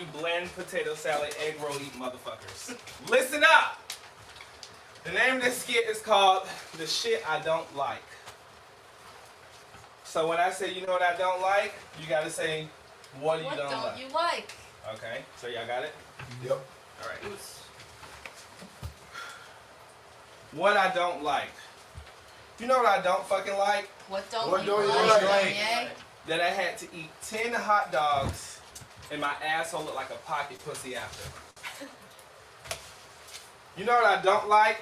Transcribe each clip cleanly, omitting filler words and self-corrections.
you bland potato salad, egg roll eating motherfuckers. Listen up! The name of this skit is called The Shit I Don't Like. So when I say you know what I don't like, you gotta say what you don't like. What don't you like? Okay, so y'all got it? Yep. Alright. What I don't like. You know what I don't fucking like? What don't What you don't you like? like? Duan'ye? That I had to eat 10 hot dogs and my asshole looked like a pocket pussy after. You know what I don't like?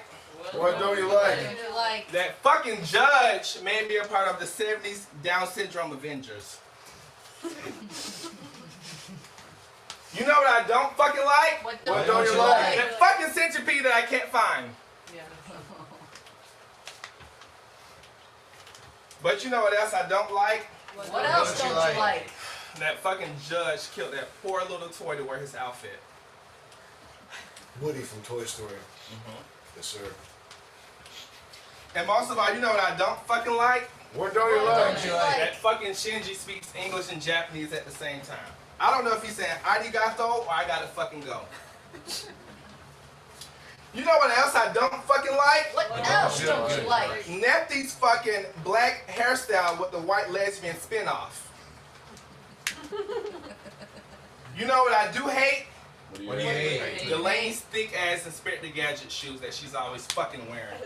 What don't you What like? don't you like? That fucking judge made me a part of the 70s Down Syndrome Avengers. You know what I don't fucking like? What What don't don't you you like? That fucking centipede that I can't find. Yeah. But you know what else I don't like? What else don't you like? That fucking judge killed that poor little toy to wear his outfit. Woody from Toy Story. Yes, sir. And most of all, you know what I don't fucking like? What don't you What like? don't you like? That fucking Shinji speaks English and Japanese at the same time. I don't know if he's saying arigato or I gotta fucking go. You know what else I don't fucking like? What else don't you like? Nefty's fucking black hairstyle with the white lesbian spinoff. You know what I do hate? What do you hate? Delaney's thick ass Inspector Gadget shoes that she's always fucking wearing.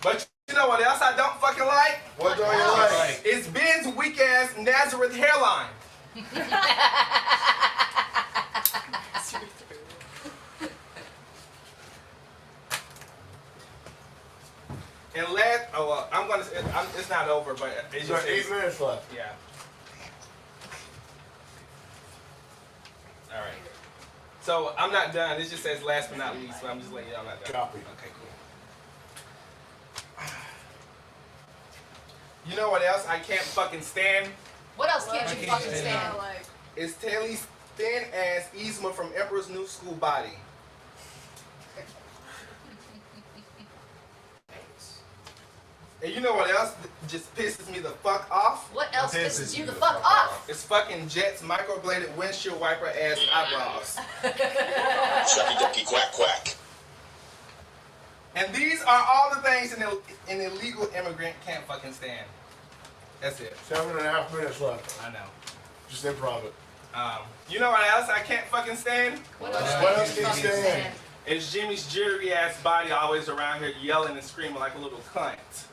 But you know what else I don't fucking like? What don't you like? It's Ben's weak ass Nazareth hairline. And last, it's not over, but it's You got just 8 minutes left. yeah. All right. So I'm not done. This just says last but not least, but I'm just letting you know I'm not done. Copy. Okay, cool. You know what else I can't fucking stand? What else can't you fucking stand? It's Tayleigh's thin ass Yzma from Emperor's New School body. And you know what else just pisses me the fuck off? What else pisses you the fuck off? It's fucking Jet's microbladed windshield wiper ass eyebrows. Shucky ducky quack quack. And these are all the things an illegal immigrant can't fucking stand. That's it. 7.5 minutes left. I know. Just improv it. You know what else I can't fucking stand? What What else else can't can you you fucking stand? stand? It's Jimmy's jittery ass body always around here yelling and screaming like a little cunt.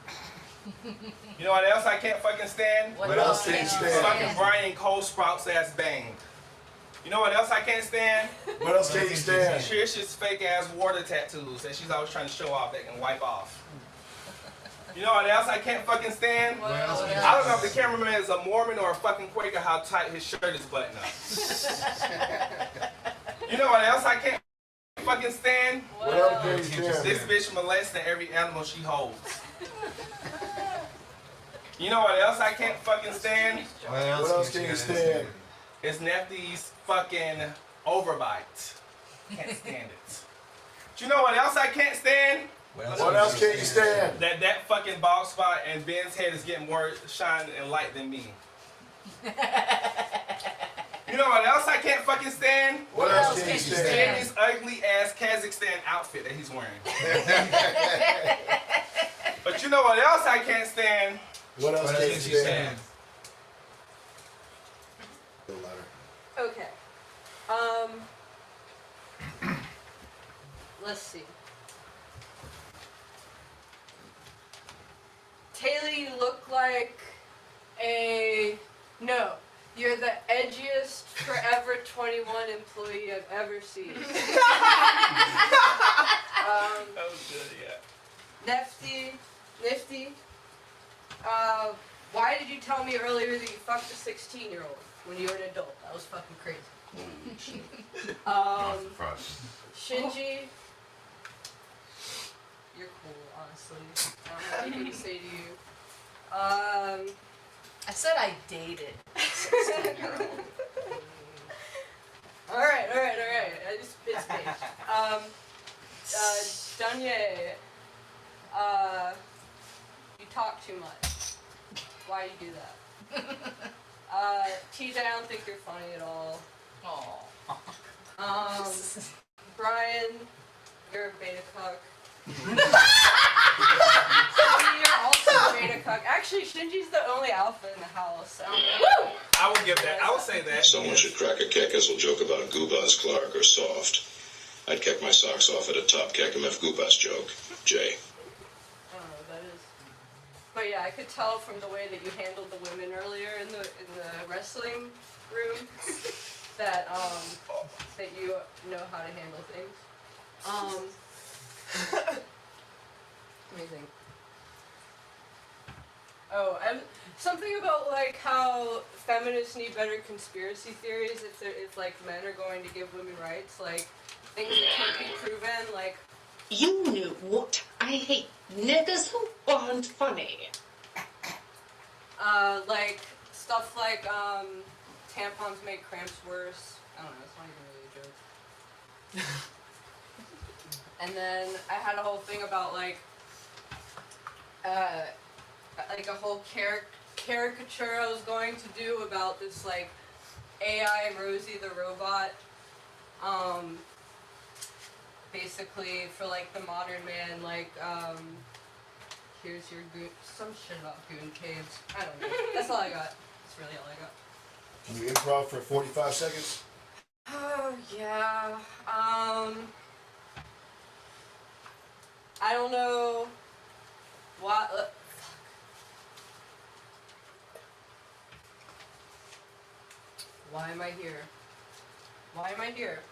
You know what else I can't fucking stand? What else can't you It's stand? fucking Brian Cole Sprouts ass bang. You know what else I can't stand? What else can you stand? Trish's fake ass water tattoos that she's always trying to show off that can wipe off. You know what else I can't fucking stand? What I else? don't know if the cameraman is a Mormon or a fucking Quaker how tight his shirt is buttoned up. You know what else I can't fucking stand? What else can you stand? This bitch molesting every animal she holds. You know what else I can't fucking stand? What else can you stand? It's Nefty's fucking overbite. Can't stand it. Do you know what else I can't stand? What else can you stand? That fucking bald spot and Ben's head is getting more shine and light than me. You know what else I can't fucking stand? What else can you stand? Jimmy's ugly ass Kazakhstan outfit that he's wearing. But you know what else I can't stand? What else can you stand? Okay. Let's see. Tayleigh, you look like no. You're the edgiest Forever 21 employee I've ever seen. Oh, good, yeah. Nifty. Why did you tell me earlier that you fucked a 16-year-old when you were an adult? That was fucking crazy. Shinji, you're cool, honestly. I don't have anything to say to you. I said I dated a 16-year-old. Alright. I just spit space. Duan'ye, you talk too much. Why do you do that? TJ, I don't think you're funny at all. Aww. Brian, you're a beta cuck. You're also a beta cuck. Actually, Shinji's the only alpha in the house. I will give that. I will say that. Someone should crack a Kekas'll joke about Gubas, Clark, or Soft. I'd kick my socks off at a top Kekmef Gubas joke. Jay. I don't know what that is. But yeah, I could tell from the way that you handled the women earlier in the wrestling room that that you know how to handle things. Amazing. Oh, and something about like how feminists need better conspiracy theories if like men are going to give women rights, like things that can't be proven, like You know what? I hate niggas who aren't funny. like stuff like tampons make cramps worse. I don't know, it's not even really a joke. And then I had a whole thing about like a whole caricature I was going to do about this like AI Rosie the robot. Basically for like the modern man, like here's your goon, some shit about goon caves. I don't know. That's all I got. That's really all I got. Can you improv for 45 seconds? Oh yeah. I don't know what. Why am I here? Why am I here?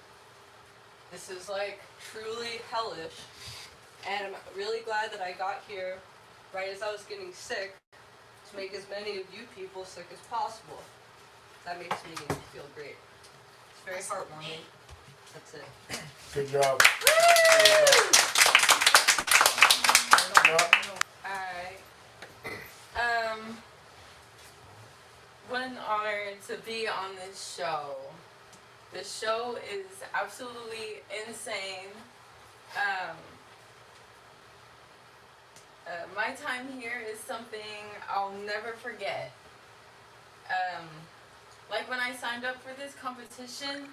This is like truly hellish, and I'm really glad that I got here right as I was getting sick to make as many of you people sick as possible. That makes me feel great. It's very heartwarming. That's it. Good job. Alright. What an honor to be on this show. The show is absolutely insane. My time here is something I'll never forget. Like when I signed up for this competition,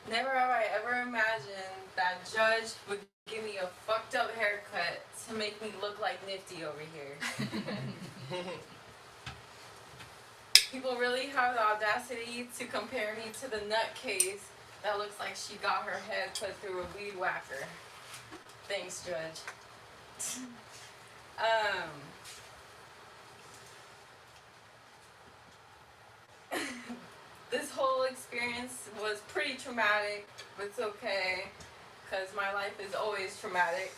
never have I ever imagined that judge would give me a fucked up haircut to make me look like Nifty over here. People really have the audacity to compare me to the nutcase that looks like she got her head put through a weed whacker. Thanks, Judge. This whole experience was pretty traumatic, but it's okay, because my life is always traumatic.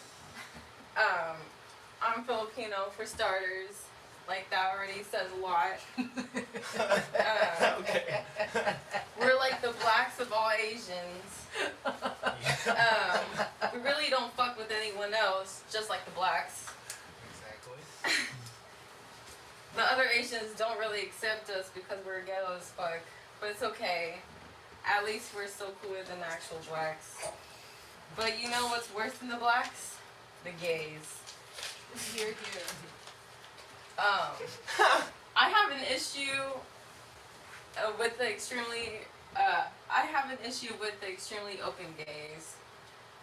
I'm Filipino for starters. Like, that already says a lot. Okay. We're like the blacks of all Asians. We really don't fuck with anyone else, just like the blacks. Exactly. The other Asians don't really accept us because we're ghetto as fuck. But it's okay. At least we're still cooler than the actual blacks. But you know what's worse than the blacks? The gays. Here, here. I have an issue with the extremely open gays.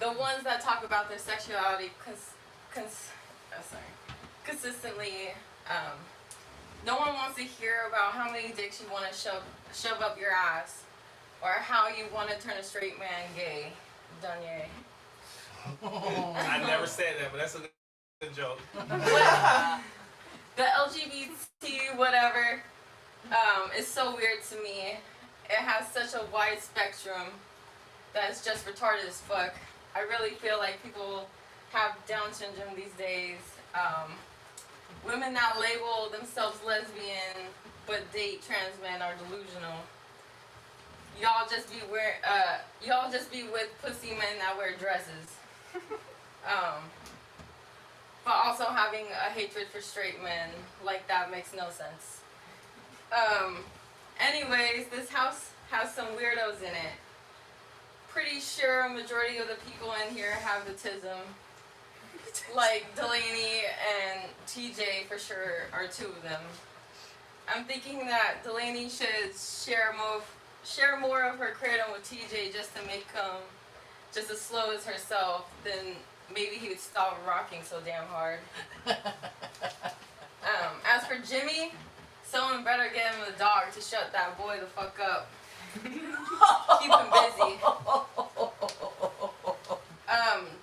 The ones that talk about their sexuality consistently. No one wants to hear about how many dicks you want to shove up your ass, or how you want to turn a straight man gay. Duan'ye. I never said that, but that's a good joke. The LGBT whatever is so weird to me. It has such a wide spectrum that it's just retarded as fuck. I really feel like people have Down syndrome these days. Women that label themselves lesbian but date trans men are delusional. Y'all just be with pussy men that wear dresses. But also having a hatred for straight men, like, that makes no sense. Anyways, this house has some weirdos in it. Pretty sure a majority of the people in here have the tism. Like, Delaney and TJ for sure are two of them. I'm thinking that Delaney should share more of her kratom with TJ just to make him just as slow as herself. Then maybe he would stop rocking so damn hard. As for Jimmy, someone better get him a dog to shut that boy the fuck up. Keep him busy.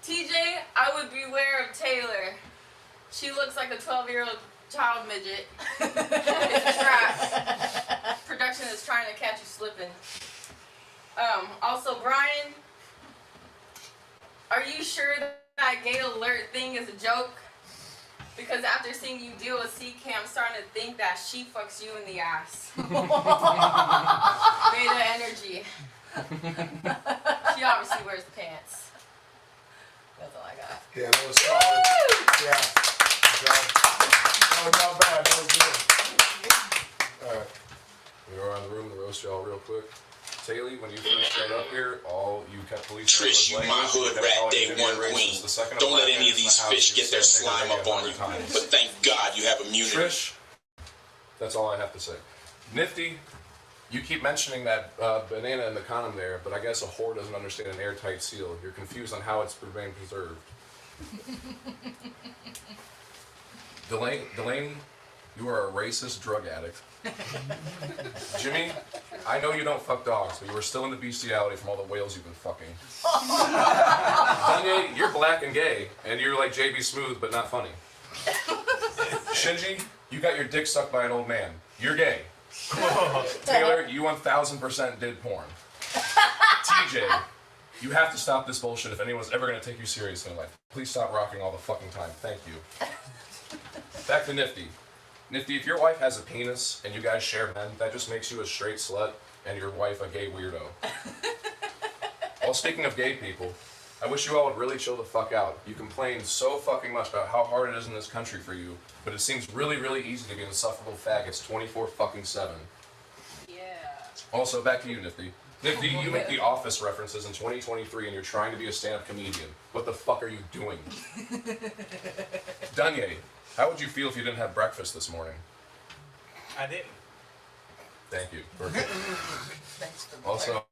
TJ, I would beware of Tayleigh. She looks like a 12-year-old child midget. It's a trap. Production is trying to catch you slipping. Also, Brian, are you sure that gate alert thing is a joke? Because after seeing you deal with CK, I'm starting to think that she fucks you in the ass. Beta energy. She obviously wears pants. That's all I got. Yeah, that was solid. Yeah. That was not bad. That was good. Alright. We go around the room and roast y'all real quick. Tayleigh, when you first showed up here, all you kept police. Trish, you my hood rat day one queen. Don't let any of these fish get their slime up on you. But thank God you have immunity. Trish, that's all I have to say. Nifty, you keep mentioning that banana in the condom there, but I guess a whore doesn't understand an airtight seal. You're confused on how it's being preserved. Delaney, you are a racist drug addict. Jimmy, I know you don't fuck dogs, but you were still in the bestiality from all the whales you've been fucking. Duan'ye, you're black and gay, and you're like JB Smooth, but not funny. Shinji, you got your dick sucked by an old man. You're gay. Taylor, you 1000% did porn. TJ, you have to stop this bullshit if anyone's ever going to take you seriously in life. Please stop rocking all the fucking time. Thank you. Back to Nifty. Nifty, if your wife has a penis and you guys share men, that just makes you a straight slut and your wife a gay weirdo. Well, speaking of gay people, I wish you all would really chill the fuck out. You complain so fucking much about how hard it is in this country for you, but it seems really, really easy to be insufferable faggots 24/7. Yeah. Also, back to you, Nifty. Nifty, you make the Office references in 2023 and you're trying to be a stand-up comedian. What the fuck are you doing? Duan'ye, how would you feel if you didn't have breakfast this morning? I didn't. Thank you. Perfect. Thanks for the Also,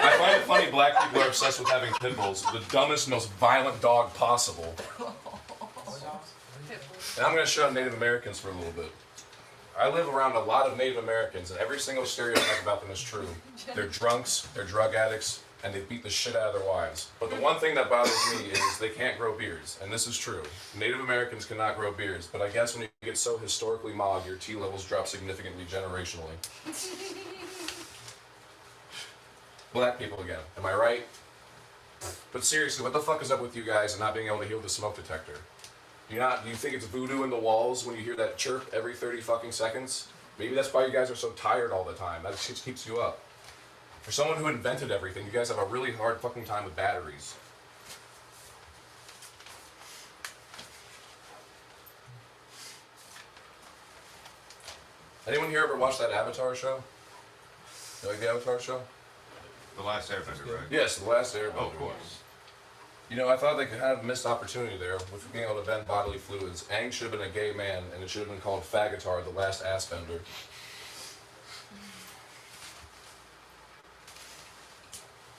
I find it funny black people are obsessed with having pit bulls, the dumbest, most violent dog possible. And I'm going to show Native Americans for a little bit. I live around a lot of Native Americans, and every single stereotype about them is true. They're drunks, they're drug addicts, and they beat the shit out of their wives. But the one thing that bothers me is they can't grow beards, and this is true. Native Americans cannot grow beards, but I guess when you get so historically mogged, your T levels drop significantly generationally. Black people again, am I right? But seriously, what the fuck is up with you guys and not being able to heal the smoke detector? Do you think it's voodoo in the walls when you hear that chirp every 30 fucking seconds? Maybe that's why you guys are so tired all the time. That shit keeps you up. For someone who invented everything, you guys have a really hard fucking time with batteries. Anyone here ever watch that Avatar show? You like the Avatar show? The Last Airbender, right? Yes, The Last Airbender. Oh, of course. You know, I thought they could have a missed opportunity there with being able to bend bodily fluids. Aang should have been a gay man, and it should have been called Fagatar, the last ass bender.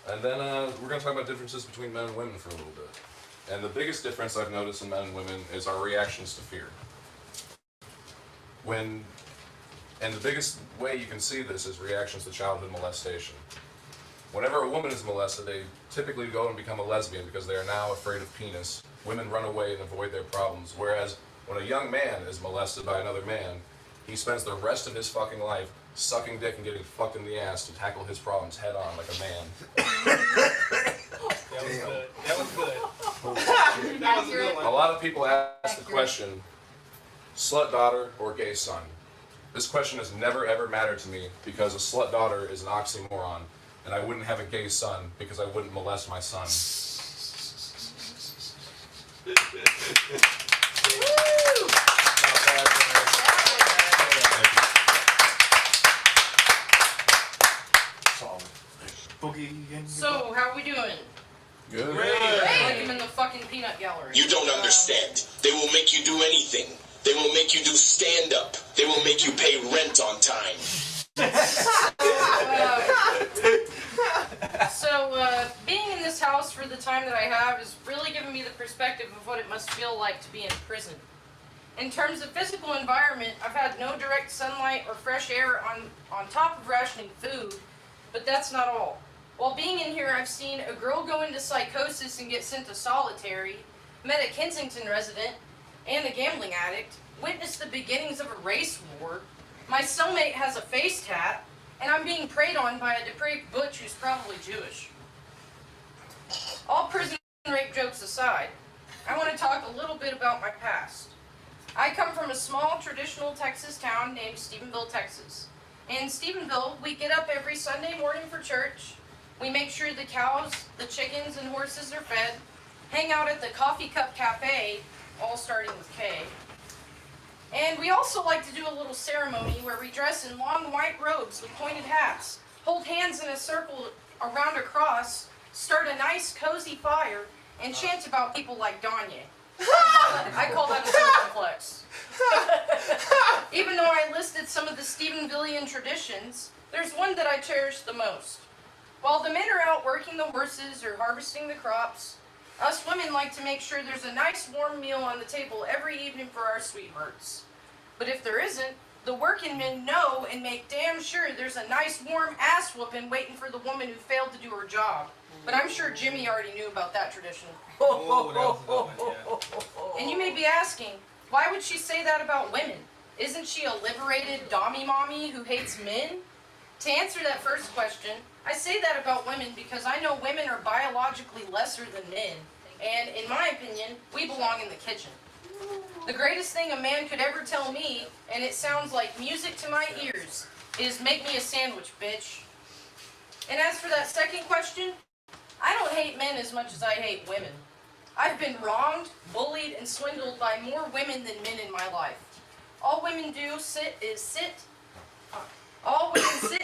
And then we're going to talk about differences between men and women for a little bit. And the biggest difference I've noticed in men and women is our reactions to fear. And the biggest way you can see this is reactions to childhood molestation. Whenever a woman is molested, they typically go and become a lesbian because they are now afraid of penis. Women run away and avoid their problems. Whereas when a young man is molested by another man, he spends the rest of his fucking life sucking dick and getting fucked in the ass to tackle his problems head on like a man. That was good. That was good. That was a good one. A lot of people ask the question, slut daughter or gay son? This question has never ever mattered to me because a slut daughter is an oxymoron. And I wouldn't have a gay son because I wouldn't molest my son. Boogie. So, how are we doing? Good. Great. Like him in the fucking fucking peanut gallery. You don't understand. They will make you do anything. They will make you do stand-up. They will make you pay rent on time. So, being in this house for the time that I have is really giving me the perspective of what it must feel like to be in prison. In terms of physical environment, I've had no direct sunlight or fresh air on top of rationing food, but that's not all. While being in here, I've seen a girl go into psychosis and get sent to solitary, met a Kensington resident, and a gambling addict, witnessed the beginnings of a race war. My cellmate has a face tat, and I'm being preyed on by a depraved butch who's probably Jewish. All prison rape jokes aside, I want to talk a little bit about my past. I come from a small, traditional Texas town named Stephenville, Texas. In Stephenville, we get up every Sunday morning for church. We make sure the cows, the chickens, and horses are fed, hang out at the Coffee Cup Cafe, all starting with K. And we also like to do a little ceremony where we dress in long white robes with pointed hats, hold hands in a circle around a cross, start a nice cozy fire, and chant about people like Duan'ye. I call that a circumflex. Even though I listed some of the Stephenvillian traditions, there's one that I cherish the most. While the men are out working the horses or harvesting the crops, us women like to make sure there's a nice warm meal on the table every evening for our sweethearts. But if there isn't, the working men know and make damn sure there's a nice warm ass whooping waiting for the woman who failed to do her job. But I'm sure Jimmy already knew about that tradition. Oh, that was a good one, yeah. And you may be asking, why would she say that about women? Isn't she a liberated dommy mommy who hates men? To answer that first question, I say that about women because I know women are biologically lesser than men, and in my opinion, we belong in the kitchen. The greatest thing a man could ever tell me, and it sounds like music to my ears, is make me a sandwich, bitch. And as for that second question, I don't hate men as much as I hate women. I've been wronged, bullied, and swindled by more women than men in my life. All women sit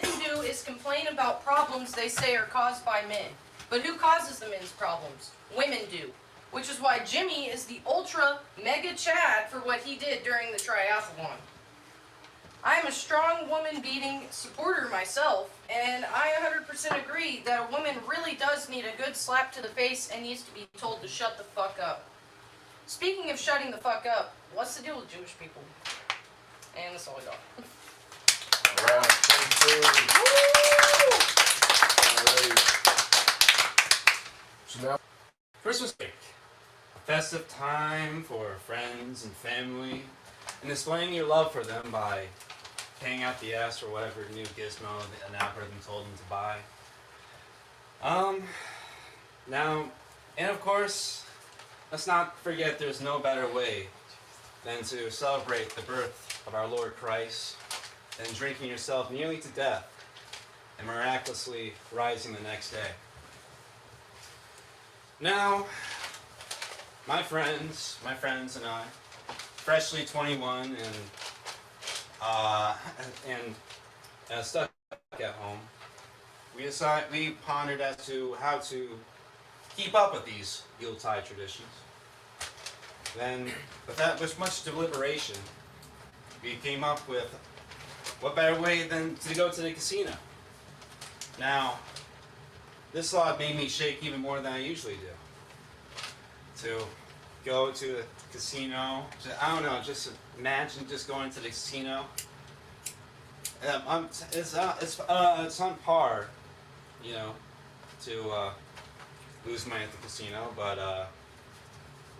and do is complain about problems they say are caused by men. But who causes the men's problems? Women do. Which is why Jimmy is the ultra mega Chad for what he did during the triathlon. I am a strong woman beating supporter myself, and I 100% agree that a woman really does need a good slap to the face and needs to be told to shut the fuck up. Speaking of shutting the fuck up, what's the deal with Jewish people? And that's all I got. Alright, thank you. Alright. So now, Christmas break. A festive time for friends and family, and displaying your love for them by paying out the ass for whatever new gizmo an algorithm told them to buy. Now, and of course, let's not forget there's no better way than to celebrate the birth of our Lord Christ than drinking yourself nearly to death and miraculously rising the next day. Now, my friends and I, freshly 21 and stuck at home, we pondered as to how to keep up with these Yuletide traditions. Then, with much deliberation, we came up with what better way than to go to the casino. Now, this thought made me shake even more than I usually do. To go to the casino, I don't know, just imagine just going to the casino. It's on par, you know, to lose money at the casino, but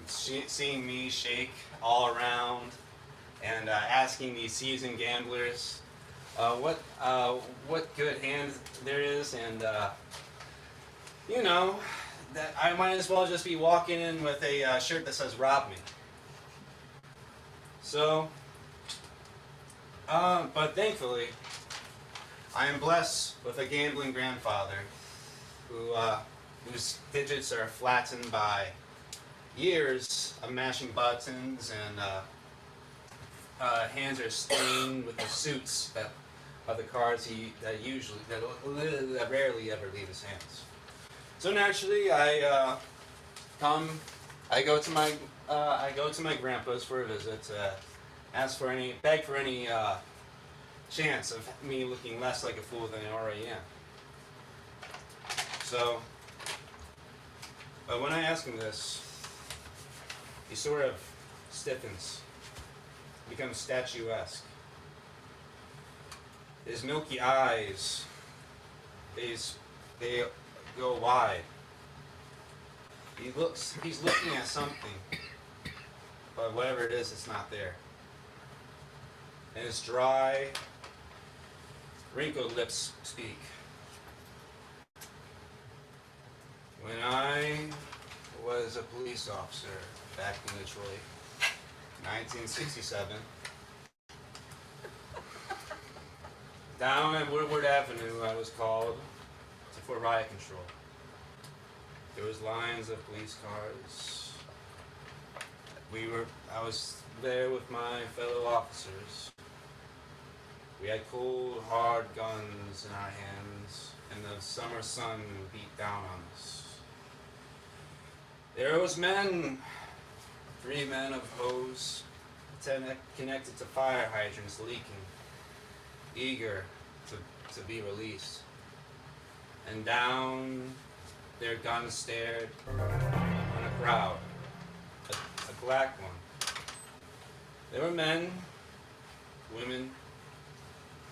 seeing me shake all around and asking these seasoned gamblers what good hand there is, and you know, that I might as well just be walking in with a shirt that says "Rob me." So, but thankfully, I am blessed with a gambling grandfather whose digits are flattened by years of mashing buttons, and hands are stained with the suits of the cards that rarely ever leave his hands. So naturally, I come I go to my grandpa's for a visit to beg for any chance of me looking less like a fool than I already am. So, but when I ask him this, he sort of stiffens, becomes statuesque. His milky eyes, they go wide. He's looking at something, but whatever it is, it's not there. And his dry, wrinkled lips speak. When I was a police officer back in Detroit, 1967, down at Woodward Avenue, I was called for riot control. There was lines of police cars. I was there with my fellow officers. We had cold, hard guns in our hands, and the summer sun beat down on us. There was 3 men of hose connected to fire hydrants leaking, eager to be released. And down their guns stared on a crowd, a black one. There were men, women,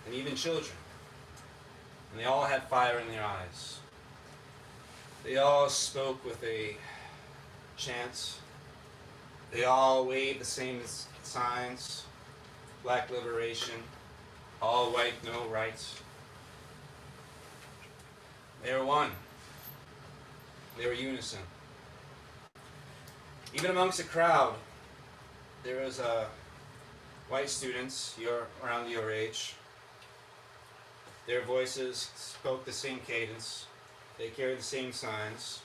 and even children. And they all had fire in their eyes. They all spoke with a chant. They all waved the same signs. Black liberation, all white, no rights. They were one. They were unison. Even amongst the crowd, there was white students around your age. Their voices spoke the same cadence. They carried the same signs.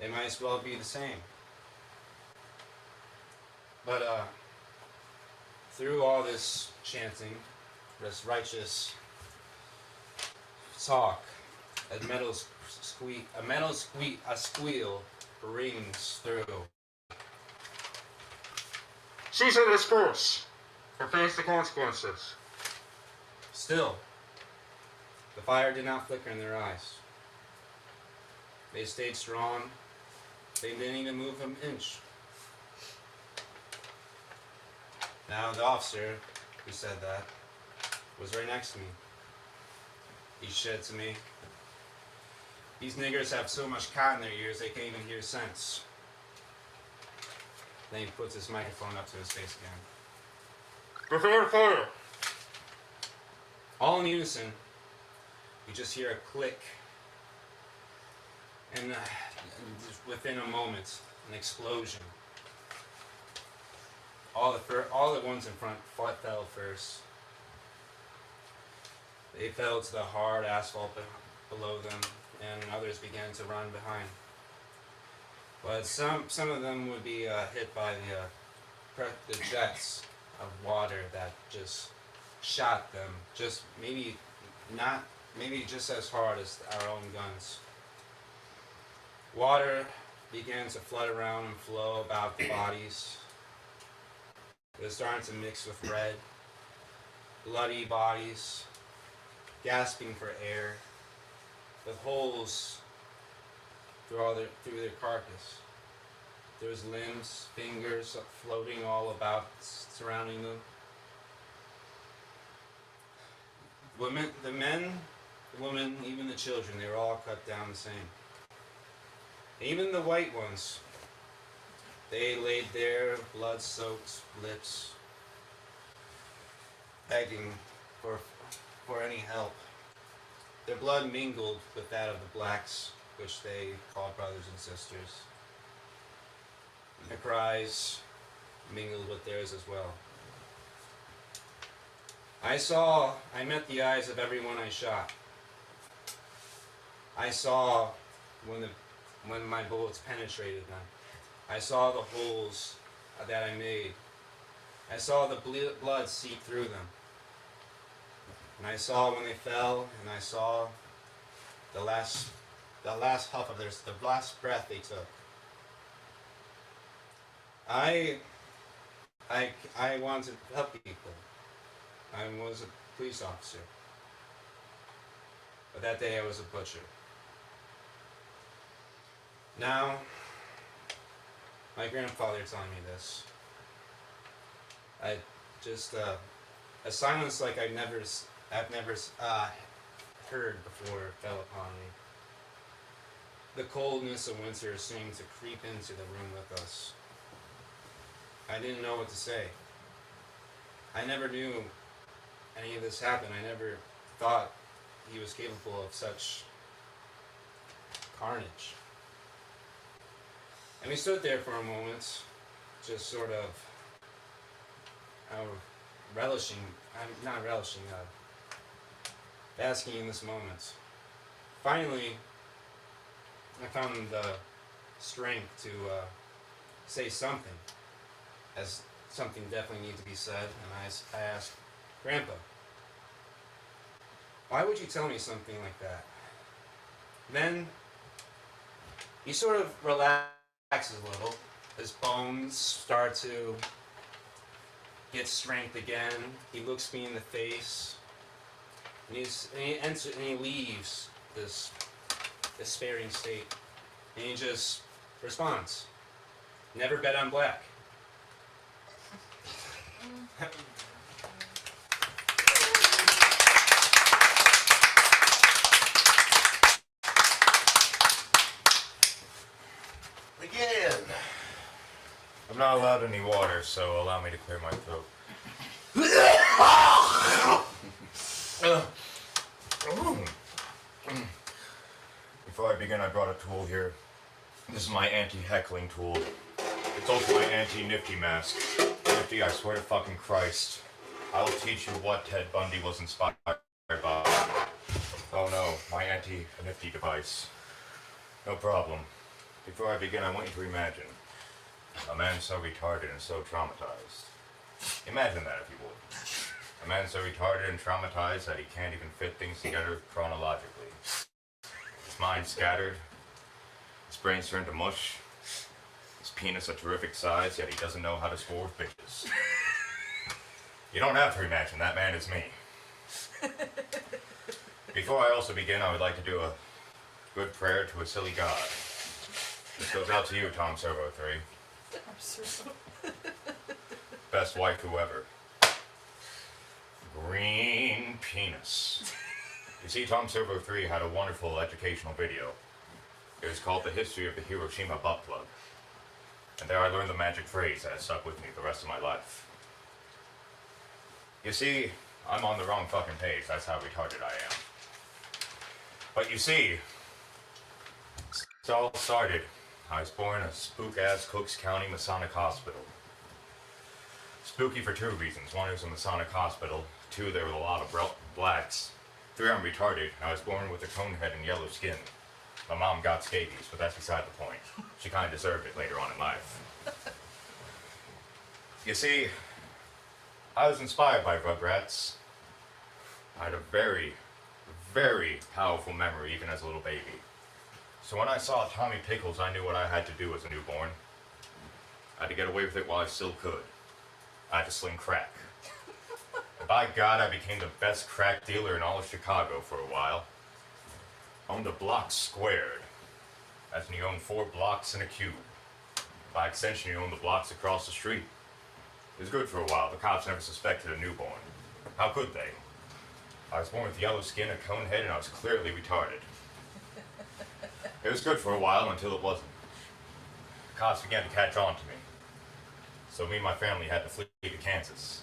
They might as well be the same. But through all this chanting, this righteous talk, a squeal rings through. Cease your discourse and face the consequences. Still, the fire did not flicker in their eyes. They stayed strong. They didn't even move an inch. Now the officer who said that was right next to me. He said to me, "These niggers have so much cotton in their ears they can't even hear sense." Then he puts his microphone up to his face again. "Prepare fire!" All in unison, you just hear a click, and just within a moment, an explosion. All the ones in front fell first. They fell to the hard asphalt below them, and others began to run behind. But some of them would be hit by the jets of water that just shot them, just maybe just as hard as our own guns. Water began to flood around and flow about the bodies. It was starting to mix with red, bloody bodies, gasping for air, with holes through their carcass. There was limbs, fingers floating all about, surrounding them. The men, the women, even the children, they were all cut down the same. Even the white ones, they laid their blood-soaked lips, begging for any help. Their blood mingled with that of the blacks, which they called brothers and sisters. Their cries mingled with theirs as well. I met the eyes of everyone I shot. I saw when my bullets penetrated them. I saw the holes that I made. I saw the blood seep through them. And I saw when they fell, and I saw the last puff of the last breath they took. I wanted to help people. I was a police officer. But that day I was a butcher. Now, my grandfather telling me this. I just, a silence like I've never heard before fell upon me. The coldness of winter seemed to creep into the room with us. I didn't know what to say. I never knew any of this happened. I never thought he was capable of such carnage. And we stood there for a moment, just sort of basking in this moment. Finally, I found the strength to say something, as something definitely needs to be said, and I asked, Grandpa, why would you tell me something like that? Then he sort of relaxes a little. His bones start to get strength again. He looks me in the face, and he leaves this despairing state, and he just responds, "Never bet on black." Begin. I'm not allowed any water, so allow me to clear my throat. Before I begin, I brought a tool here. This is my anti-heckling tool. It's also my anti-Nifty mask. Nifty, I swear to fucking Christ, I will teach you what Ted Bundy was inspired by. Oh no, my anti-Nifty device. No problem. Before I begin, I want you to imagine a man so retarded and so traumatized. Imagine that, if you would. A man so retarded and traumatized that he can't even fit things together chronologically. His mind scattered, his brains turned to mush, his penis a terrific size, yet he doesn't know how to score with bitches. You don't have to imagine, that man is me. Before I also begin, I would like to do a good prayer to a silly god. This goes out to you, Tom Servo 3. Best wife whoever. Green penis. You see, Tom Servo 3 had a wonderful educational video. It was called The History of the Hiroshima Butt Plug. And there I learned the magic phrase that has stuck with me the rest of my life. You see, I'm on the wrong fucking page. That's how retarded I am. But you see, it all started. I was born in a spook-ass Cooks County Masonic hospital. Spooky for two reasons. One, it was a Masonic hospital. Two, there were a lot of blacks. Three, I'm retarded. I was born with a cone head and yellow skin. My mom got scabies, but that's beside the point. She kind of deserved it later on in life. You see, I was inspired by Rugrats. I had a very, very powerful memory even as a little baby. So when I saw Tommy Pickles, I knew what I had to do as a newborn. I had to get away with it while I still could. I had to sling crack. And by God, I became the best crack dealer in all of Chicago for a while. Owned a block squared, as in you owned 4 blocks and a cube. By extension, you owned the blocks across the street. It was good for a while. The cops never suspected a newborn. How could they? I was born with yellow skin, a cone head, and I was clearly retarded. It was good for a while until it wasn't. The cops began to catch on to me. So me and my family had to flee to Kansas.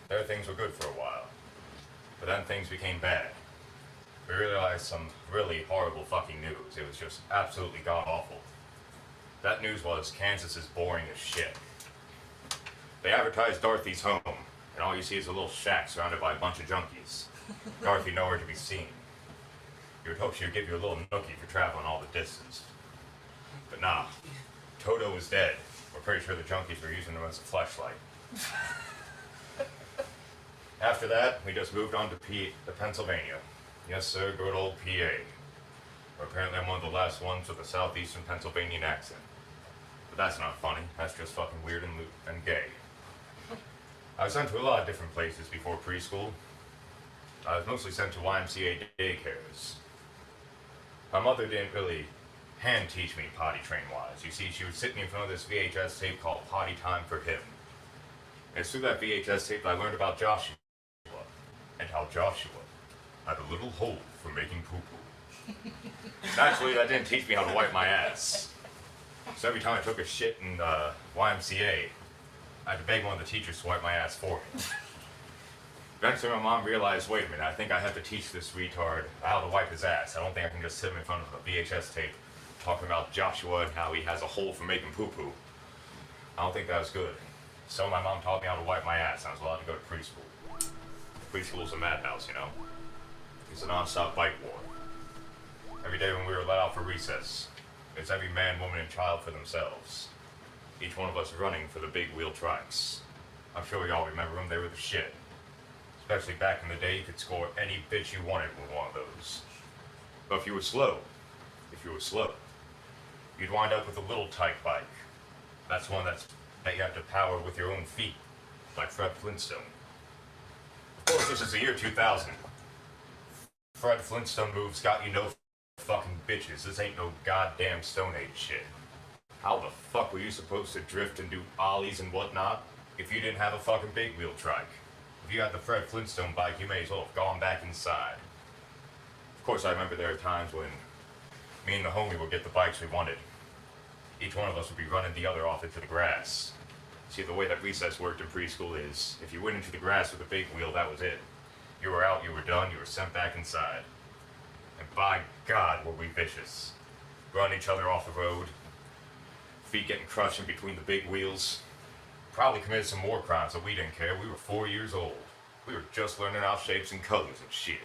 There things were good for a while. But then things became bad. We realized some really horrible fucking news. It was just absolutely god-awful. That news was Kansas is boring as shit. They advertised Dorothy's home, and all you see is a little shack surrounded by a bunch of junkies. Dorothy nowhere to be seen. You would hope she would give you a little nookie for traveling all the distance. But nah, Toto was dead. We're pretty sure the junkies were using him as a fleshlight. After that, we just moved on to Pennsylvania. Yes, sir, good old PA. Where apparently I'm one of the last ones with a southeastern Pennsylvanian accent. But that's not funny. That's just fucking weird and gay. I was sent to a lot of different places before preschool. I was mostly sent to YMCA daycares. My mother didn't really hand teach me potty train wise. You see, she would sit me in front of this VHS tape called Potty Time for Him. And it's through that VHS tape that I learned about Joshua and how Joshua had a little hole for making poo-poo. Naturally, that didn't teach me how to wipe my ass. So every time I took a shit in YMCA, I had to beg one of the teachers to wipe my ass for me. Eventually, my mom realized, wait a minute, I think I have to teach this retard how to wipe his ass. I don't think I can just sit him in front of a VHS tape talking about Joshua and how he has a hole for making poo-poo. I don't think that was good. So my mom taught me how to wipe my ass, and I was allowed to go to preschool. Preschool's a madhouse, you know? It's a non-stop bike war. Every day when we were let out for recess, it's every man, woman, and child for themselves. Each one of us running for the big wheel trikes. I'm sure we all remember them, they were the shit. Especially back in the day, you could score any bitch you wanted with one of those. But if you were slow, you'd wind up with a little tyke bike. That's one that you have to power with your own feet, like Fred Flintstone. Of course, this is the year 2000. Fred Flintstone moves got you no fucking bitches. This ain't no goddamn Stone Age shit. How the fuck were you supposed to drift and do ollies and whatnot if you didn't have a fucking big wheel trike? If you had the Fred Flintstone bike, you may as well have gone back inside. Of course, I remember there were times when me and the homie would get the bikes we wanted. Each one of us would be running the other off into the grass. See, the way that recess worked in preschool is, if you went into the grass with a big wheel, that was it. You were out, you were done, you were sent back inside. And by God, were we vicious. Run each other off the road, feet getting crushed in between the big wheels. Probably committed some more crimes, but we didn't care. We were 4 years old. We were just learning our shapes and colors and shit.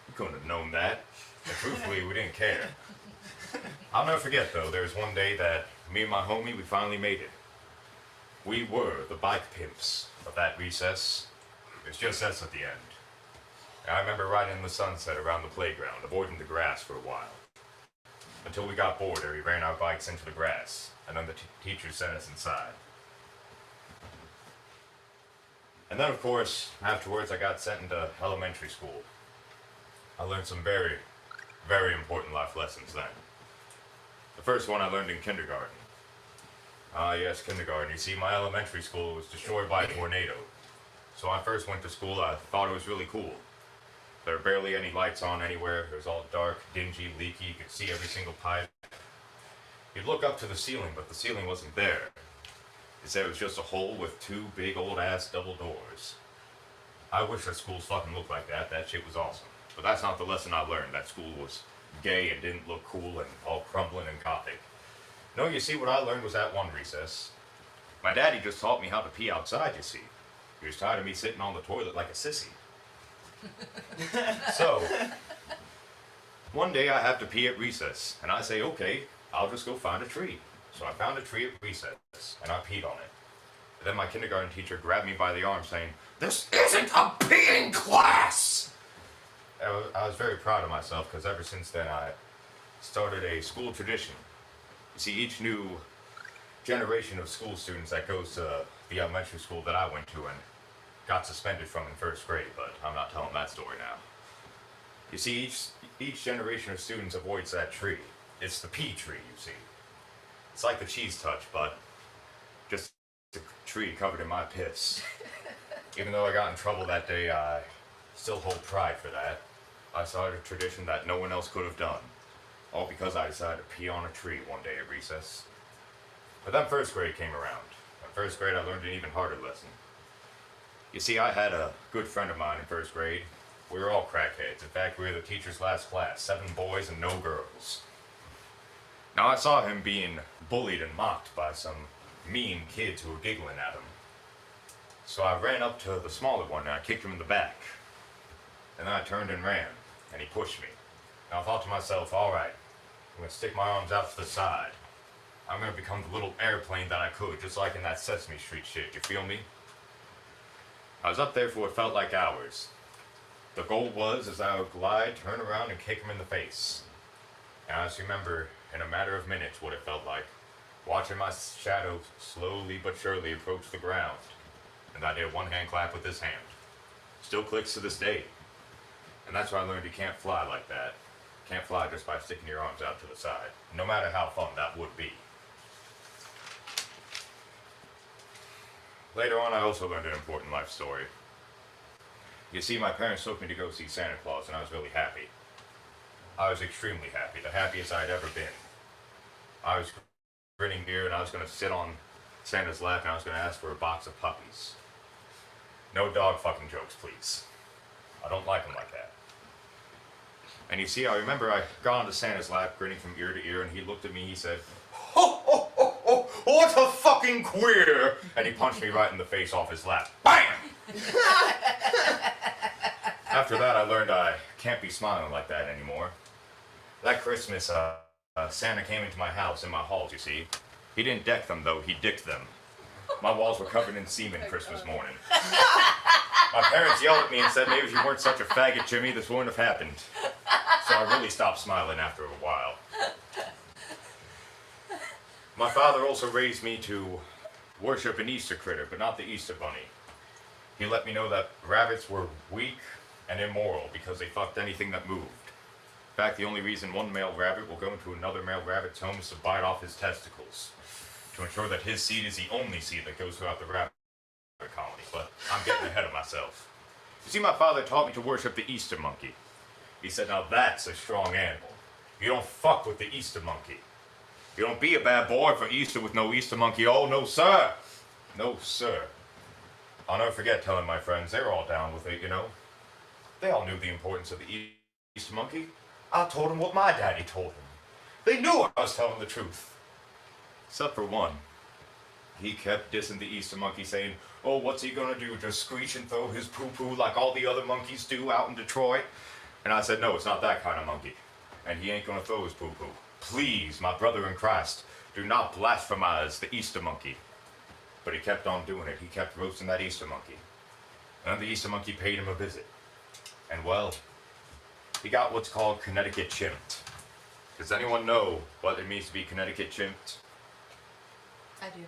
We couldn't have known that. And truthfully, we didn't care. I'll never forget, though, there was one day that me and my homie, we finally made it. We were the bike pimps of that recess. It was just us at the end. And I remember riding in the sunset around the playground, avoiding the grass for a while. Until we got bored and we ran our bikes into the grass, and then the teacher sent us inside. And then, of course, afterwards I got sent into elementary school. I learned some very, very important life lessons then. The first one I learned in kindergarten. Yes, kindergarten. You see, my elementary school was destroyed by a tornado. So when I first went to school, I thought it was really cool. There were barely any lights on anywhere. It was all dark, dingy, leaky. You could see every single pipe. You'd look up to the ceiling, but the ceiling wasn't there. It said it was just a hole with two big old-ass double doors. I wish that schools fucking looked like that. That shit was awesome. But that's not the lesson I learned. That school was gay and didn't look cool and all crumbling and gothic. No, you see, what I learned was at one recess. My daddy just taught me how to pee outside, you see. He was tired of me sitting on the toilet like a sissy. So, one day I have to pee at recess, and I say, okay, I'll just go find a tree. So I found a tree at recess, and I peed on it. And then my kindergarten teacher grabbed me by the arm saying, "This isn't a peeing class!" I was very proud of myself, because ever since then I started a school tradition. You see, each new generation of school students that goes to the elementary school that I went to and got suspended from in first grade, but I'm not telling that story now. You see, each generation of students avoids that tree. It's the pea tree, you see. It's like the cheese touch, but just a tree covered in my piss. Even though I got in trouble that day, I still hold pride for that. I started a tradition that no one else could have done. All because I decided to pee on a tree one day at recess. But then first grade came around. In first grade, I learned an even harder lesson. You see, I had a good friend of mine in first grade. We were all crackheads. In fact, we were the teacher's last class, 7 boys and no girls. Now, I saw him being bullied and mocked by some mean kids who were giggling at him. So I ran up to the smaller one and I kicked him in the back. And then I turned and ran, and he pushed me. Now I thought to myself, alright, I'm going to stick my arms out to the side. I'm going to become the little airplane that I could, just like in that Sesame Street shit, you feel me? I was up there for what felt like hours. The goal was, as I would glide, turn around, and kick him in the face. And I just remember, in a matter of minutes, what it felt like. watching my shadow slowly but surely approach the ground. And I did a one-hand clap with this hand. Still clicks to this day. And that's why I learned you can't fly like that. Can't fly just by sticking your arms out to the side, no matter how fun that would be. Later on, I also learned an important life story. You see, my parents took me to go see Santa Claus, and I was really happy. I was extremely happy, the happiest I'd ever been. I was grinning here, and I was going to sit on Santa's lap, and I was going to ask for a box of puppies. No dog fucking jokes, please. I don't like them like that. And you see, I remember I got onto Santa's lap, grinning from ear to ear, and he looked at me, he said, "Ho, ho, ho, ho, what a fucking queer!" And he punched me right in the face off his lap. BAM! After that, I learned I can't be smiling like that anymore. That Christmas, Santa came into my house, in my halls, you see. He didn't deck them, though, he dicked them. My walls were covered in semen Christmas morning. My parents yelled at me and said maybe if you weren't such a faggot, Jimmy, this wouldn't have happened. So I really stopped smiling after a while. My father also raised me to worship an Easter critter, but not the Easter bunny. He let me know that rabbits were weak and immoral because they fucked anything that moved. In fact, the only reason one male rabbit will go into another male rabbit's home is to bite off his testicles, to ensure that his seed is the only seed that goes throughout the rabbit colony. But I'm getting ahead of myself. You see, my father taught me to worship the Easter monkey. He said, now that's a strong animal. You don't fuck with the Easter monkey. You don't be a bad boy for Easter with no Easter monkey. Oh, no, sir. No, sir. I'll never forget telling my friends. They were all down with it, you know. They all knew the importance of the Easter monkey. I told them what my daddy told them. They knew I was telling the truth. Except for one. He kept dissing the Easter monkey, saying, oh, what's he gonna do? Just screech and throw his poo-poo like all the other monkeys do out in Detroit? And I said, no, it's not that kind of monkey. And he ain't gonna throw his poo-poo. Please, my brother in Christ, do not blasphemize the Easter monkey. But he kept on doing it. He kept roasting that Easter monkey. And the Easter monkey paid him a visit. And well, he got what's called Connecticut chimped. Does anyone know what it means to be Connecticut chimped? I do.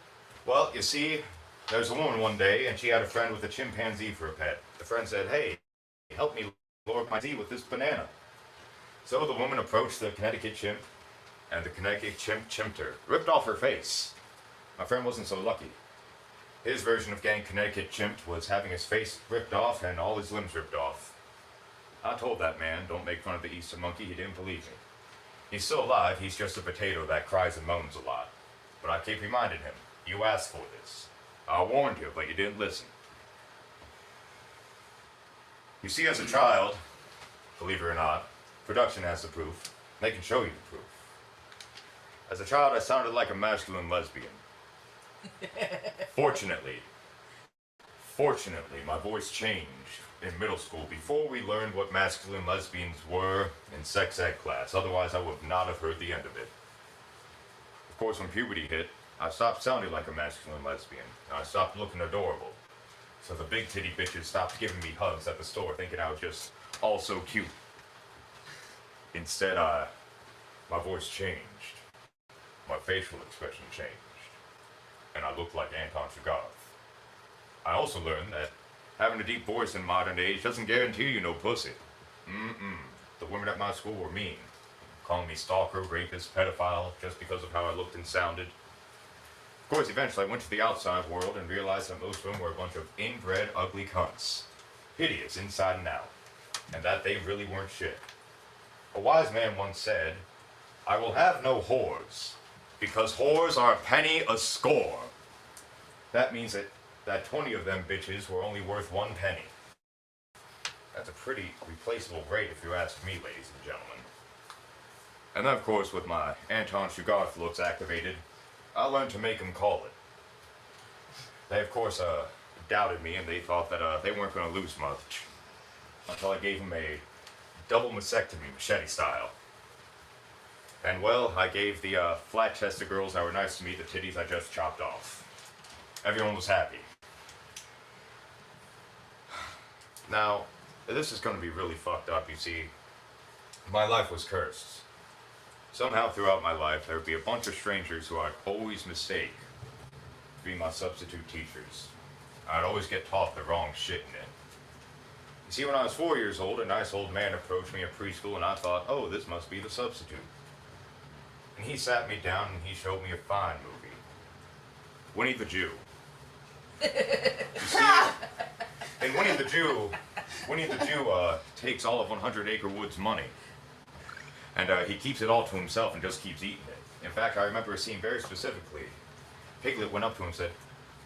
Well, you see, there's a woman one day, and she had a friend with a chimpanzee for a pet. The friend said, hey, help me lure my Z with this banana. So the woman approached the Connecticut chimp, and the Connecticut chimp chimped her, ripped off her face. My friend wasn't so lucky. His version of getting Connecticut chimped was having his face ripped off and all his limbs ripped off. I told that man, don't make fun of the Easter monkey. He didn't believe me. He's still alive. He's just a potato that cries and moans a lot. But I keep reminding him, you asked for this. I warned you, but you didn't listen. You see, as a child, believe it or not, production has the proof. They can show you the proof. As a child, I sounded like a masculine lesbian. Fortunately, my voice changed in middle school before we learned what masculine lesbians were in sex ed class. Otherwise, I would not have heard the end of it. Of course, when puberty hit, I stopped sounding like a masculine lesbian. And I stopped looking adorable. So the big titty bitches stopped giving me hugs at the store, thinking I was just all so cute. Instead, my voice changed. My facial expression changed. And I looked like Anton Chigurh. I also learned that having a deep voice in modern age doesn't guarantee you no pussy. The women at my school were mean, calling me stalker, rapist, pedophile, just because of how I looked and sounded. Of course, eventually I went to the outside world and realized that most of them were a bunch of inbred, ugly cunts. Hideous inside and out. And that they really weren't shit. A wise man once said, I will have no whores, because whores are a penny a score. That means that 20 of them bitches were only worth 1 penny. That's a pretty replaceable rate if you ask me, ladies and gentlemen. And then, of course, with my Anton Chigurh looks activated, I learned to make them call it. They, of course, doubted me, and they thought that they weren't going to lose much. Until I gave them a double mastectomy, machete style. And, well, I gave the flat-chested girls that were nice to me the titties I just chopped off. Everyone was happy. Now, this is going to be really fucked up, you see. My life was cursed. Somehow throughout my life, there would be a bunch of strangers who I'd always mistake to be my substitute teachers. I'd always get taught the wrong shit in it. You see, when I was 4 years old, a nice old man approached me at preschool, and I thought, oh, this must be the substitute. And he sat me down and he showed me a fine movie. Winnie the Jew. You see, in Winnie the Jew takes all of 100 Acre Wood's money. And he keeps it all to himself and just keeps eating it. In fact, I remember a scene very specifically. Piglet went up to him and said,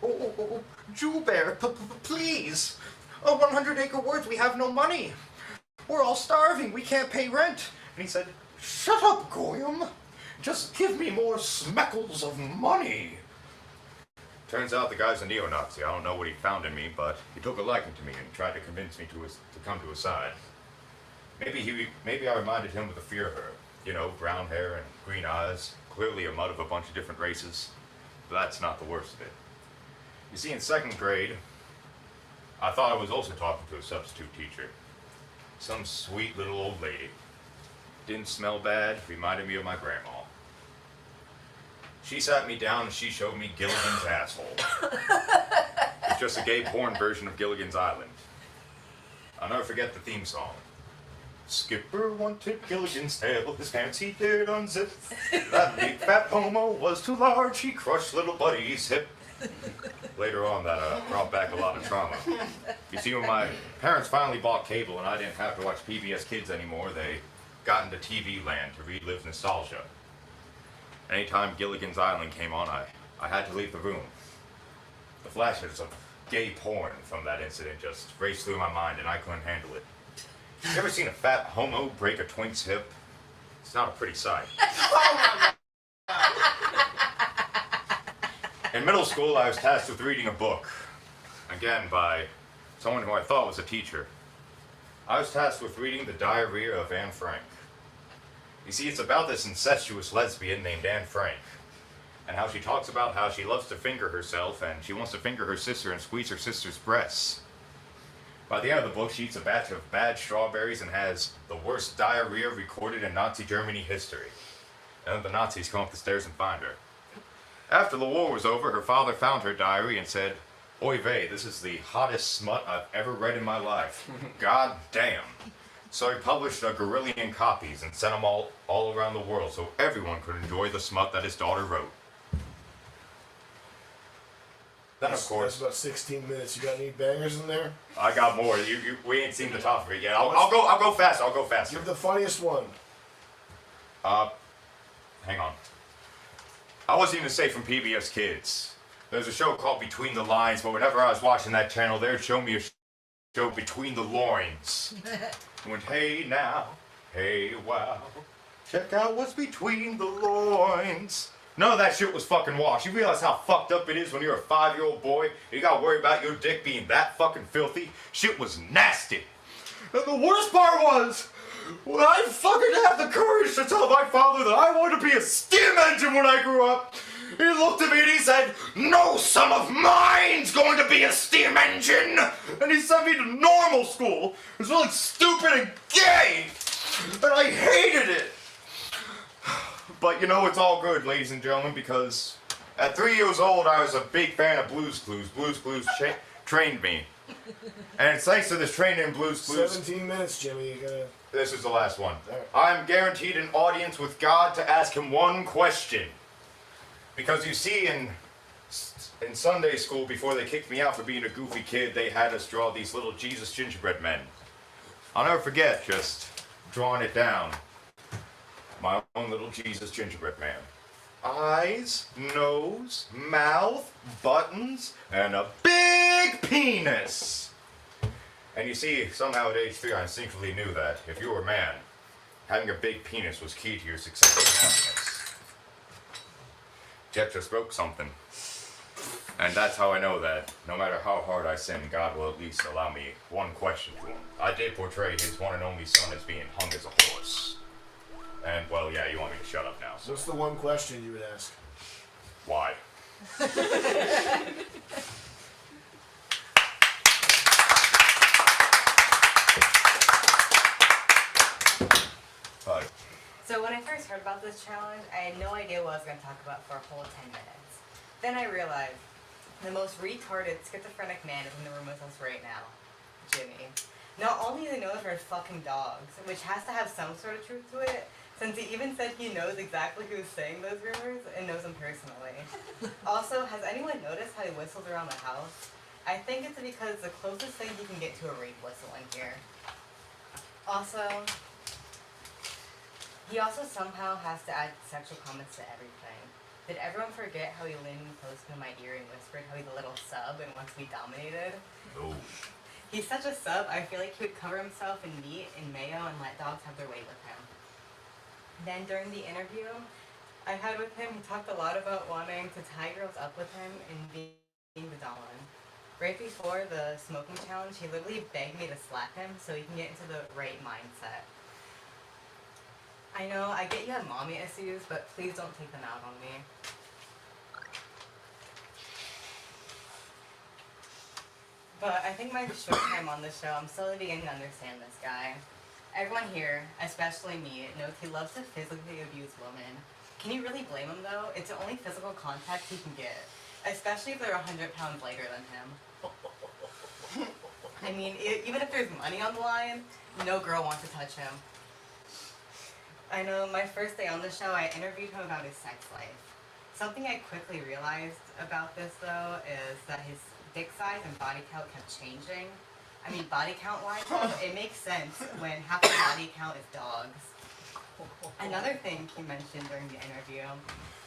oh, Jew Bear, please. 100 Acre Woods, we have no money. We're all starving, we can't pay rent. And he said, shut up, Goyim. Just give me more smeckles of money. Turns out the guy's a neo-Nazi. I don't know what he found in me, but he took a liking to me and tried to convince me to come to his side. Maybe I reminded him of the fear of her. You know, brown hair and green eyes, clearly a mud of a bunch of different races. But that's not the worst of it. You see, in 2nd grade, I thought I was also talking to a substitute teacher. Some sweet little old lady. Didn't smell bad, reminded me of my grandma. She sat me down and she showed me Gilligan's Asshole. It's just a gay porn version of Gilligan's Island. I'll never forget the theme song. Skipper wanted Gilligan's tail, his pants he did unzip. That big fat homo was too large, he crushed little buddy's hip. Later on, that brought back a lot of trauma. You see, when my parents finally bought cable and I didn't have to watch PBS Kids anymore, they got into TV land to relive nostalgia. Anytime Gilligan's Island came on, I had to leave the room. The flashes of gay porn from that incident just raced through my mind and I couldn't handle it. You ever seen a fat homo break a twink's hip? It's not a pretty sight. In middle school, I was tasked with reading a book. Again, by someone who I thought was a teacher. I was tasked with reading The Diarrhea of Anne Frank. You see, it's about this incestuous lesbian named Anne Frank, and how she talks about how she loves to finger herself, and she wants to finger her sister and squeeze her sister's breasts. By the end of the book, she eats a batch of bad strawberries and has the worst diarrhea recorded in Nazi Germany history. And then the Nazis come up the stairs and find her. After the war was over, her father found her diary and said, "Oy vey, this is the hottest smut I've ever read in my life. God damn." So he published a guerrillion copies and sent them all around the world so everyone could enjoy the smut that his daughter wrote. Then, of course, that's about 16 minutes. You got any bangers in there? I got more. We ain't seen the top of it yet. I'll go fast. I'll go faster. Give the funniest one. Hang on. I wasn't even safe from PBS Kids. There's a show called Between the Lines, but whenever I was watching that channel, they'd show me a show Between the Loins. I went, hey now, hey wow, check out what's between the loins. None of that shit was fucking washed. You realize how fucked up it is when you're a 5-year-old boy and you gotta worry about your dick being that fucking filthy? Shit was nasty. And the worst part was, when I fucking had the courage to tell my father that I wanted to be a steam engine when I grew up, he looked at me and he said, "No son of mine's going to be a steam engine!" And he sent me to normal school. It was really stupid and gay, and I hated it. But you know, it's all good, ladies and gentlemen, because at 3 years old, I was a big fan of Blue's Clues. Blue's Clues trained me. And it's thanks to this training in Blue's Clues. 17 minutes, Jimmy. You gotta... This is the last one. I'm guaranteed an audience with God to ask him one question. Because you see, in Sunday school, before they kicked me out for being a goofy kid, they had us draw these little Jesus gingerbread men. I'll never forget just drawing it down. My own little Jesus gingerbread man. Eyes, nose, mouth, buttons, and a big penis. And you see, somehow at age 3, I instinctively knew that if you were a man, having a big penis was key to your success and happiness. Jeff just broke something. And that's how I know that no matter how hard I sin, God will at least allow me one question to him. I did portray his one and only son as being hung as a horse. And, well, yeah, you want me to shut up now. So. What's the one question you would ask? Why? So when I first heard about this challenge, I had no idea what I was going to talk about for a whole 10 minutes. Then I realized the most retarded schizophrenic man is in the room with us right now, Jimmy. Not only is he known for his fucking dogs, which has to have some sort of truth to it, since he even said he knows exactly who's saying those rumors and knows them personally. Also, has anyone noticed how he whistles around the house? I think it's because it's the closest thing he can get to a rape whistle in here. Also, he also somehow has to add sexual comments to everything. Did everyone forget how he leaned close to my ear and whispered how he's a little sub and wants to be dominated? No. He's such a sub, I feel like he would cover himself in meat and mayo and let dogs have their way with him. Then during the interview I had with him, he talked a lot about wanting to tie girls up with him and being the Dawn. Right before the smoking challenge, he literally begged me to slap him so he can get into the right mindset. I know, I get you have mommy issues, but please don't take them out on me. But I think my short time on the show, I'm slowly beginning to understand this guy. Everyone here, especially me, knows he loves to physically abuse women. Can you really blame him though? It's the only physical contact he can get, especially if they're 100 pounds lighter than him. I mean, even if there's money on the line, no girl wants to touch him. I know, my first day on the show, I interviewed him about his sex life. Something I quickly realized about this though is that his dick size and body count kept changing. I mean, body count wise, it makes sense when half the body count is dogs. Another thing he mentioned during the interview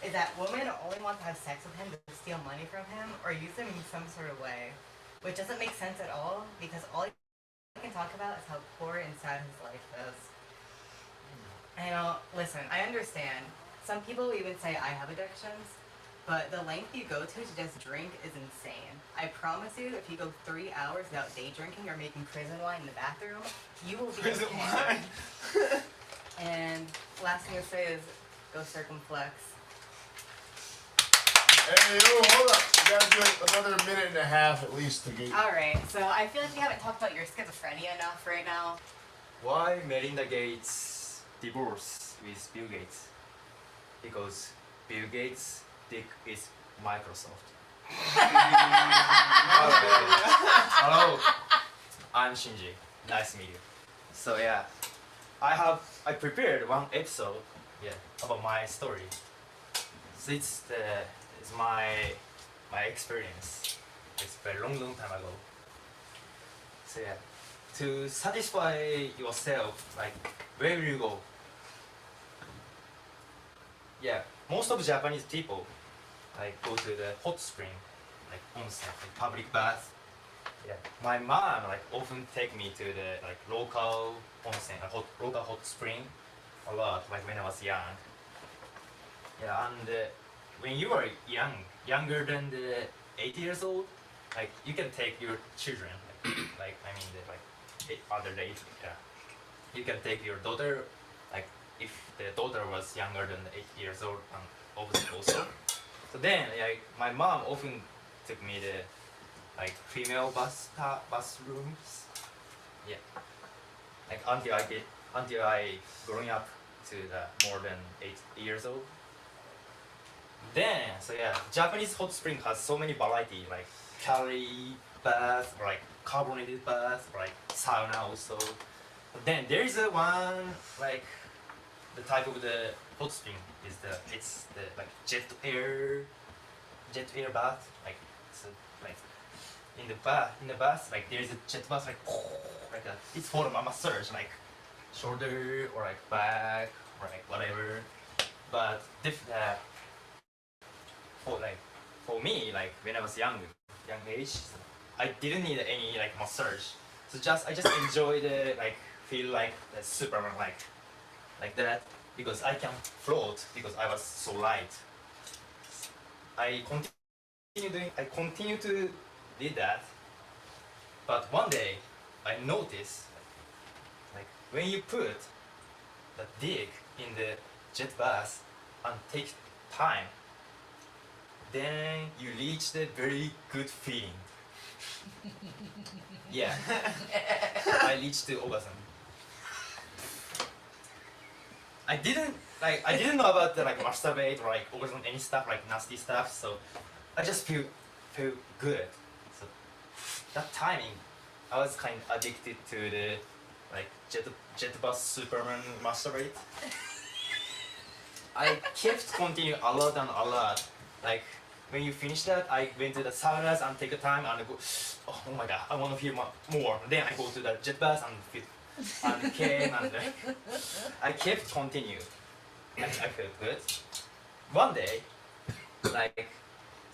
is that women only want to have sex with him to steal money from him or use him in some sort of way, which doesn't make sense at all because all he can talk about is how poor and sad his life is. I know, listen, I understand. Some people even say I have addictions, but the length you go to just drink is insane. I promise you, if you go 3 hours without day drinking or making prison wine in the bathroom, you will be Prison okay. wine? And last thing to say is, go circumflex. Hey, yo, hold up. You gotta do like another minute and a half at least to get. Alright, so I feel like we haven't talked about your schizophrenia enough right now. Why Melinda Gates divorced with Bill Gates? Because Bill Gates' dick is Microsoft. Hello, I'm Shinji. Nice to meet you. So yeah, I prepared one episode, about my story. So it's my experience. It's very long time ago. So yeah, to satisfy yourself, like where will you go? Yeah, most of Japanese people like go to the hot spring, like onsen, like public bath. Yeah, my mom like often take me to the like local onsen, local hot spring, a lot. Like when I was young. Yeah, and when you are younger than the 8 years old, like you can take your children, like I mean other age. Yeah, you can take your daughter, like if the daughter was younger than 8 years old, and obviously also. So then, like my mom often took me to like female bathrooms. Yeah, like until I growing up to the more than 8 years old. Then, so yeah, Japanese hot spring has so many variety, like calorie bath, or like carbonated bath, or like sauna also. But then there is a one like the type of the hot spring is it's the like jet air bath, like it's like in the bath like there is a jet bath like that. It's for a massage like shoulder or like back or like whatever. But for me, like when I was young age, I didn't need any like massage. So I just enjoy the like feel like the Superman like that because I can float because I was so light. I continue to do that, but one day I noticed like when you put the dick in the jet bath and take time, then you reach the very good feeling. Yeah, I reached the orgasm. I didn't know about the like masturbate or like or any stuff like nasty stuff. So I just feel good. So that timing, I was kind of addicted to the like jet bus Superman masturbate. I kept continue a lot and a lot. Like when you finish that, I went to the saunas and take a time and go, oh my god, I want to feel more. Then I go to the jet bus and feel and came and like, I kept continue. I felt good. One day, like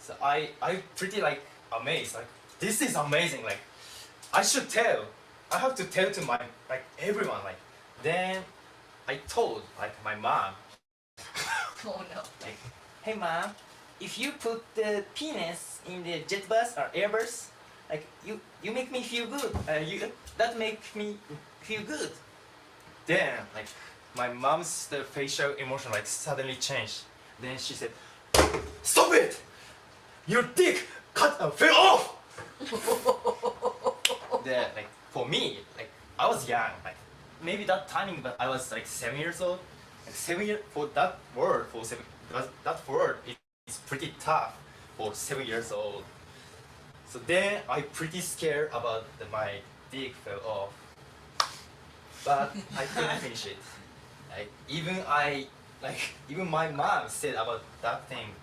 so I pretty like amazed. Like this is amazing. Like I should tell. I have to tell to my like everyone. Like then I told like my mom. Oh no. Like, hey mom, if you put the penis in the jet bus or airbus, like you make me feel good. That makes me feel good. Then like my mom's the facial emotion like suddenly changed. Then she said, "Stop it! Your dick fell off." Then like for me, like I was young, like maybe that timing, but I was like 7 years old. Like 7 years for that word for seven, that word is pretty tough for 7 years old. So then I pretty scared about my dick fell off, but I couldn't finish it. Like even my mom said about that thing,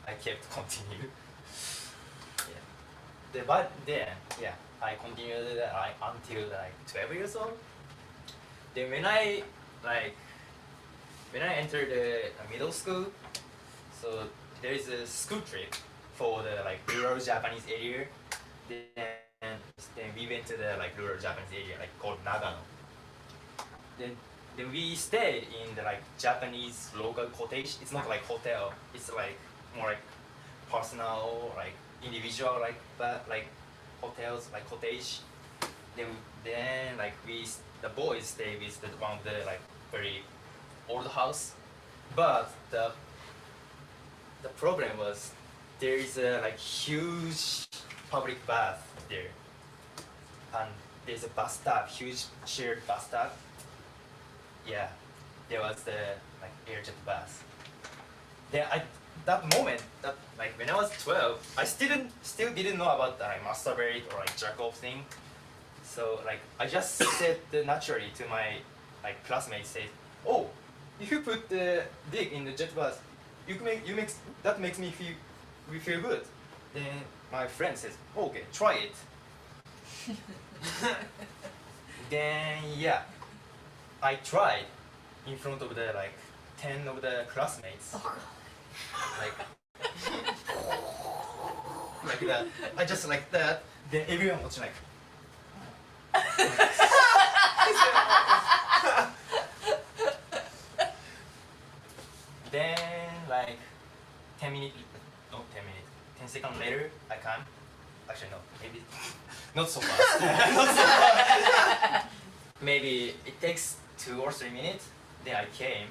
I kept continue. Yeah. But then I continued until like 12 years old. Then when I entered the middle school, so there is a school trip for the like rural Japanese area. Then we went to the like rural Japanese area like called Nagano. Then we stayed in the like Japanese local cottage. It's not like hotel. It's like more like personal like individual like hotels like cottage. Then like the boys stay with one of the like very old house, but the problem was there is a like huge public bath there, and there's a bus stop, huge shared bus stop. Yeah, there was the like airjet bus. Then that moment that like when I was 12, I still didn't know about the like, masturbate or like jerk off thing. So like I just said naturally to my like classmates, say, oh, if you put the dick in the jet bus, that makes me feel good. Then my friend says, okay, try it. Then yeah, I tried in front of the like 10 of the classmates. Like like that. I just like that. Then everyone was like. Then like 10 minutes, not 10 minutes, 10 seconds later, I come. Actually no, maybe not so fast. Not so fast. Maybe it takes 2 or 3 minutes. Then I came.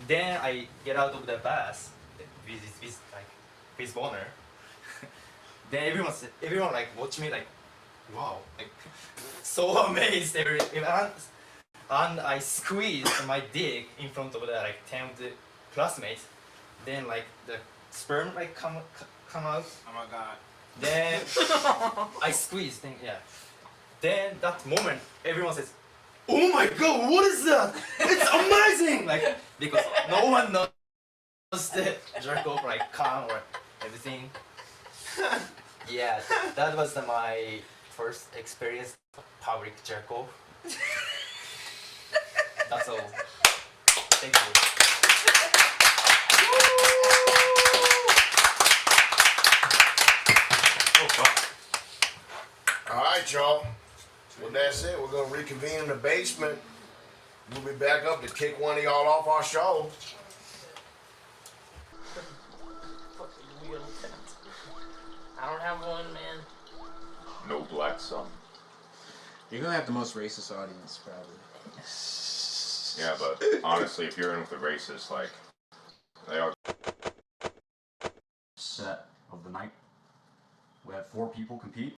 Then I get out of the bus with boner. Then everyone like watch me like, wow, like so amazed and I squeezed my dick in front of the like 10 of the classmates. Then like the sperm like come out. Oh my god. Then I squeezed. Then that moment everyone says, "Oh my god, what is that? It's amazing!" Like because no one knows the jerk off like cum or everything. Yeah, that was my first experience of public jerk off. That's all. Thank you. Alright, y'all. Well, that's it. We're going to reconvene in the basement. We'll be back up to kick one of y'all off our show. I don't have one, man. No black sun. You're gonna have the most racist audience, probably. Yeah, but honestly, if you're in with the racists, like, they are. Set of the night. We have 4 people compete.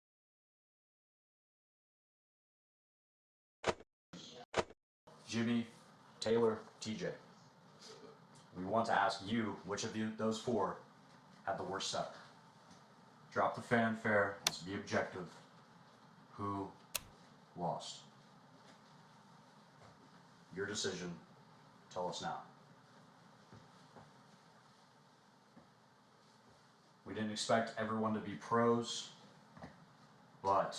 Jimmy, Tayleigh, TJ. We want to ask you which of those four had the worst set. Drop the fanfare. Let's be objective. Who lost? Your decision. Tell us now. We didn't expect everyone to be pros, but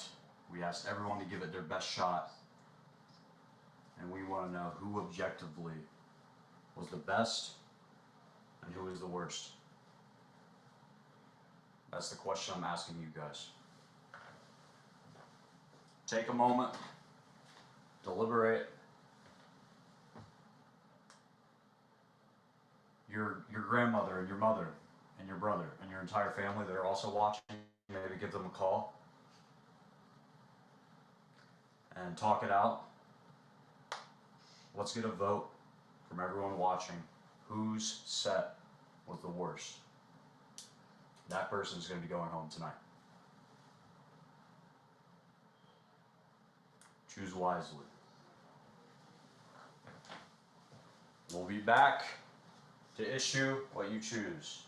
we asked everyone to give it their best shot. And we want to know who objectively was the best and who was the worst. That's the question I'm asking you guys. Take a moment, deliberate. Your grandmother and your mother and your brother and your entire family that are also watching, maybe give them a call and talk it out. Let's get a vote from everyone watching. Whose set was the worst? That person's going to be going home tonight. Choose wisely. We'll be back to issue what you choose.